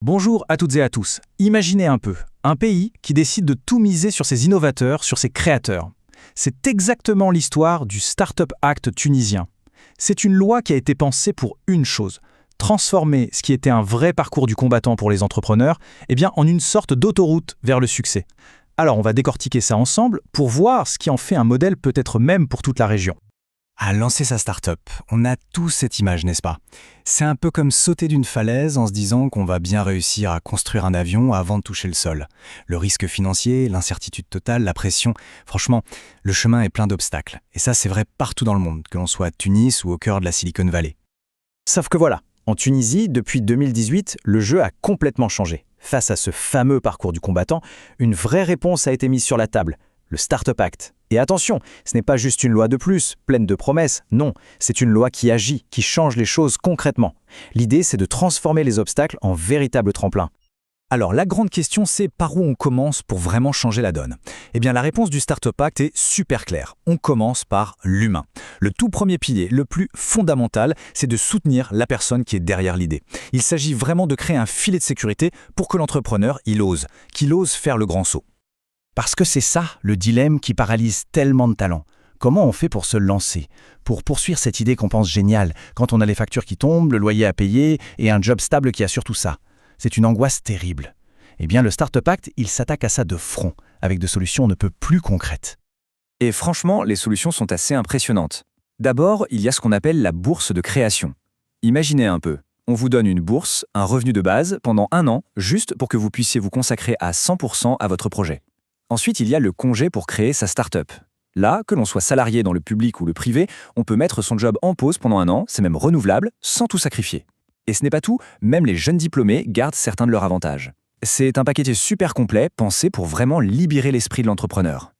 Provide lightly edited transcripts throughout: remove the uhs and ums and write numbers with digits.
Bonjour à toutes et à tous. Imaginez un peu, un pays qui décide de tout miser sur ses innovateurs, sur ses créateurs. C'est exactement l'histoire du Startup Act tunisien. C'est une loi qui a été pensée pour une chose, transformer ce qui était un vrai parcours du combattant pour les entrepreneurs, en une sorte d'autoroute vers le succès. Alors on va décortiquer ça ensemble pour voir ce qui en fait un modèle peut-être même pour toute la région. À lancer sa start-up, on a tous cette image, n'est-ce pas? C'est un peu comme sauter d'une falaise en se disant qu'on va bien réussir à construire un avion avant de toucher le sol. Le risque financier, l'incertitude totale, la pression, franchement, le chemin est plein d'obstacles. Et ça, c'est vrai partout dans le monde, que l'on soit à Tunis ou au cœur de la Silicon Valley. Sauf que voilà, en Tunisie, depuis 2018, le jeu a complètement changé. Face à ce fameux parcours du combattant, une vraie réponse a été mise sur la table, le Startup Act. Et attention, ce n'est pas juste une loi de plus, pleine de promesses, non, c'est une loi qui agit, qui change les choses concrètement. L'idée, c'est de transformer les obstacles en véritables tremplins. Alors, la grande question, c'est par où on commence pour vraiment changer la donne? La réponse du Startup Act est super claire. On commence par l'humain. Le tout premier pilier, le plus fondamental, c'est de soutenir la personne qui est derrière l'idée. Il s'agit vraiment de créer un filet de sécurité pour que l'entrepreneur, qu'il ose faire le grand saut. Parce que c'est ça, le dilemme qui paralyse tellement de talents. Comment on fait pour se lancer, pour poursuivre cette idée qu'on pense géniale, quand on a les factures qui tombent, le loyer à payer et un job stable qui assure tout ça? C'est une angoisse terrible. Le Startup Act, il s'attaque à ça de front, avec des solutions on ne peut plus concrètes. Et franchement, les solutions sont assez impressionnantes. D'abord, il y a ce qu'on appelle la bourse de création. Imaginez un peu. On vous donne une bourse, un revenu de base, pendant 1 an, juste pour que vous puissiez vous consacrer à 100% à votre projet. Ensuite, il y a le congé pour créer sa start-up. Là, que l'on soit salarié dans le public ou le privé, on peut mettre son job en pause pendant 1 an, c'est même renouvelable, sans tout sacrifier. Et ce n'est pas tout, même les jeunes diplômés gardent certains de leurs avantages. C'est un paquet super complet, pensé pour vraiment libérer l'esprit de l'entrepreneur.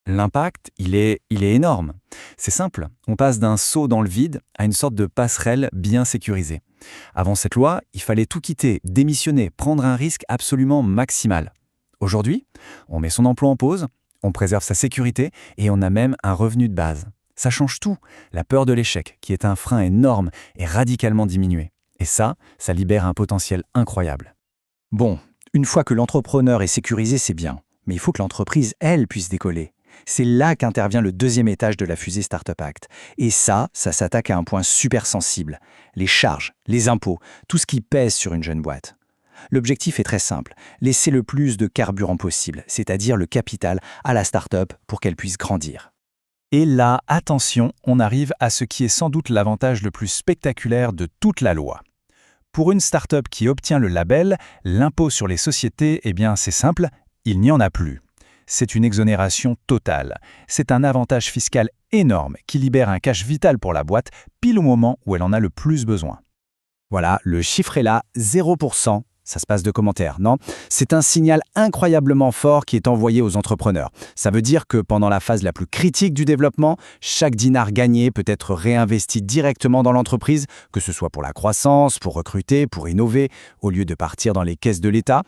L'impact, il est énorme. C'est simple, on passe d'un saut dans le vide à une sorte de passerelle bien sécurisée. Avant cette loi, il fallait tout quitter, démissionner, prendre un risque absolument maximal. Aujourd'hui, on met son emploi en pause, on préserve sa sécurité et on a même un revenu de base. Ça change tout. La peur de l'échec, qui est un frein énorme, est radicalement diminuée. Et ça libère un potentiel incroyable. Bon, une fois que l'entrepreneur est sécurisé, c'est bien. Mais il faut que l'entreprise, elle, puisse décoller. C'est là qu'intervient le deuxième étage de la fusée Startup Act. Et ça s'attaque à un point super sensible. Les charges, les impôts, tout ce qui pèse sur une jeune boîte. L'objectif est très simple, laisser le plus de carburant possible, c'est-à-dire le capital, à la start-up pour qu'elle puisse grandir. Et là, attention, on arrive à ce qui est sans doute l'avantage le plus spectaculaire de toute la loi. Pour une start-up qui obtient le label, l'impôt sur les sociétés, c'est simple, il n'y en a plus. C'est une exonération totale. C'est un avantage fiscal énorme qui libère un cash vital pour la boîte, pile au moment où elle en a le plus besoin. Voilà, le chiffre est là, 0%. Ça se passe de commentaires, non? C'est un signal incroyablement fort qui est envoyé aux entrepreneurs. Ça veut dire que pendant la phase la plus critique du développement, chaque dinar gagné peut être réinvesti directement dans l'entreprise, que ce soit pour la croissance, pour recruter, pour innover, au lieu de partir dans les caisses de l'État.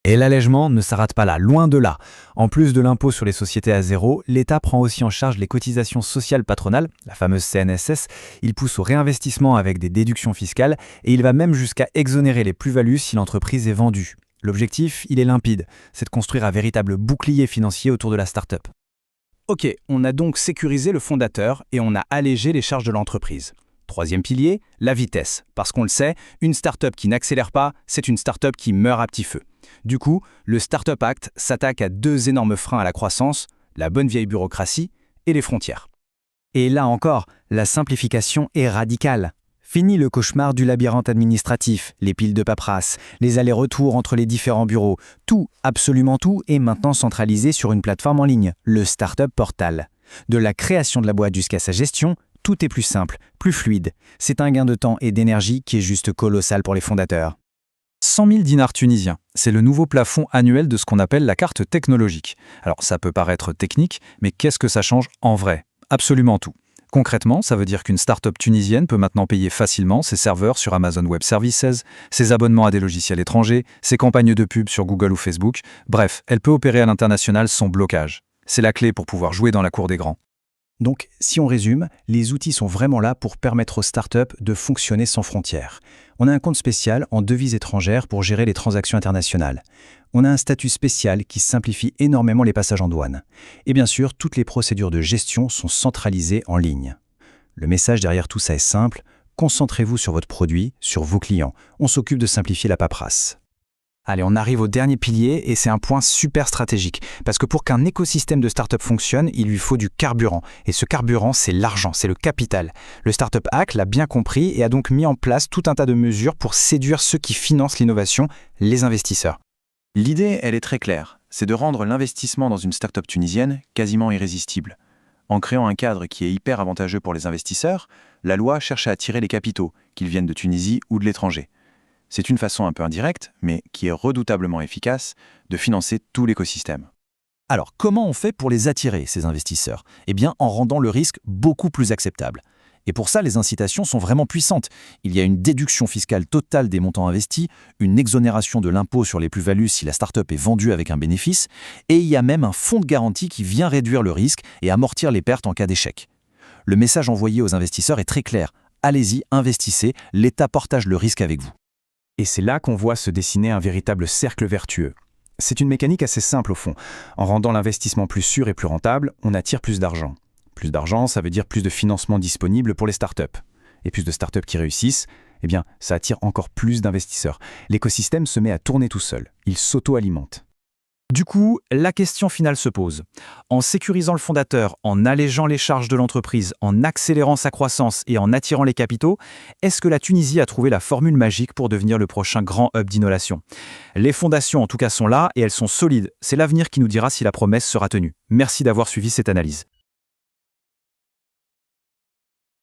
Et l'allègement ne s'arrête pas là, loin de là. En plus de l'impôt sur les sociétés à zéro, l'État prend aussi en charge les cotisations sociales patronales, la fameuse CNSS, il pousse au réinvestissement avec des déductions fiscales et il va même jusqu'à exonérer les plus-values si l'entreprise est vendue. L'objectif, il est limpide, c'est de construire un véritable bouclier financier autour de la start-up. Ok, on a donc sécurisé le fondateur et on a allégé les charges de l'entreprise. Troisième pilier, la vitesse. Parce qu'on le sait, une start-up qui n'accélère pas, c'est une start-up qui meurt à petit feu. Du coup, le Startup Act s'attaque à 2 énormes freins à la croissance, la bonne vieille bureaucratie et les frontières. Et là encore, la simplification est radicale. Fini le cauchemar du labyrinthe administratif, les piles de paperasse, les allers-retours entre les différents bureaux. Tout, absolument tout, est maintenant centralisé sur une plateforme en ligne, le Startup Portal. De la création de la boîte jusqu'à sa gestion, tout est plus simple, plus fluide. C'est un gain de temps et d'énergie qui est juste colossal pour les fondateurs. 100 000 dinars tunisiens, c'est le nouveau plafond annuel de ce qu'on appelle la carte technologique. Alors ça peut paraître technique, mais qu'est-ce que ça change en vrai? Absolument tout. Concrètement, ça veut dire qu'une start-up tunisienne peut maintenant payer facilement ses serveurs sur Amazon Web Services, ses abonnements à des logiciels étrangers, ses campagnes de pub sur Google ou Facebook. Bref, elle peut opérer à l'international sans blocage. C'est la clé pour pouvoir jouer dans la cour des grands. Donc, si on résume, les outils sont vraiment là pour permettre aux startups de fonctionner sans frontières. On a un compte spécial en devises étrangères pour gérer les transactions internationales. On a un statut spécial qui simplifie énormément les passages en douane. Et bien sûr, toutes les procédures de gestion sont centralisées en ligne. Le message derrière tout ça est simple, concentrez-vous sur votre produit, sur vos clients. On s'occupe de simplifier la paperasse. Allez, on arrive au dernier pilier et c'est un point super stratégique. Parce que pour qu'un écosystème de start-up fonctionne, il lui faut du carburant. Et ce carburant, c'est l'argent, c'est le capital. Le Startup Hack l'a bien compris et a donc mis en place tout un tas de mesures pour séduire ceux qui financent l'innovation, les investisseurs. L'idée, elle est très claire. C'est de rendre l'investissement dans une start-up tunisienne quasiment irrésistible. En créant un cadre qui est hyper avantageux pour les investisseurs, la loi cherche à attirer les capitaux, qu'ils viennent de Tunisie ou de l'étranger. C'est une façon un peu indirecte, mais qui est redoutablement efficace, de financer tout l'écosystème. Alors, comment on fait pour les attirer, ces investisseurs? Eh bien, en rendant le risque beaucoup plus acceptable. Et pour ça, les incitations sont vraiment puissantes. Il y a une déduction fiscale totale des montants investis, une exonération de l'impôt sur les plus-values si la start-up est vendue avec un bénéfice, et il y a même un fonds de garantie qui vient réduire le risque et amortir les pertes en cas d'échec. Le message envoyé aux investisseurs est très clair. Allez-y, investissez, l'État partage le risque avec vous. Et c'est là qu'on voit se dessiner un véritable cercle vertueux. C'est une mécanique assez simple au fond. En rendant l'investissement plus sûr et plus rentable, on attire plus d'argent. Plus d'argent, ça veut dire plus de financement disponible pour les startups. Et plus de startups qui réussissent, eh bien, ça attire encore plus d'investisseurs. L'écosystème se met à tourner tout seul. Il s'auto-alimente. Du coup, la question finale se pose. En sécurisant le fondateur, en allégeant les charges de l'entreprise, en accélérant sa croissance et en attirant les capitaux, est-ce que la Tunisie a trouvé la formule magique pour devenir le prochain grand hub d'innovation? Les fondations en tout cas sont là et elles sont solides. C'est l'avenir qui nous dira si la promesse sera tenue. Merci d'avoir suivi cette analyse.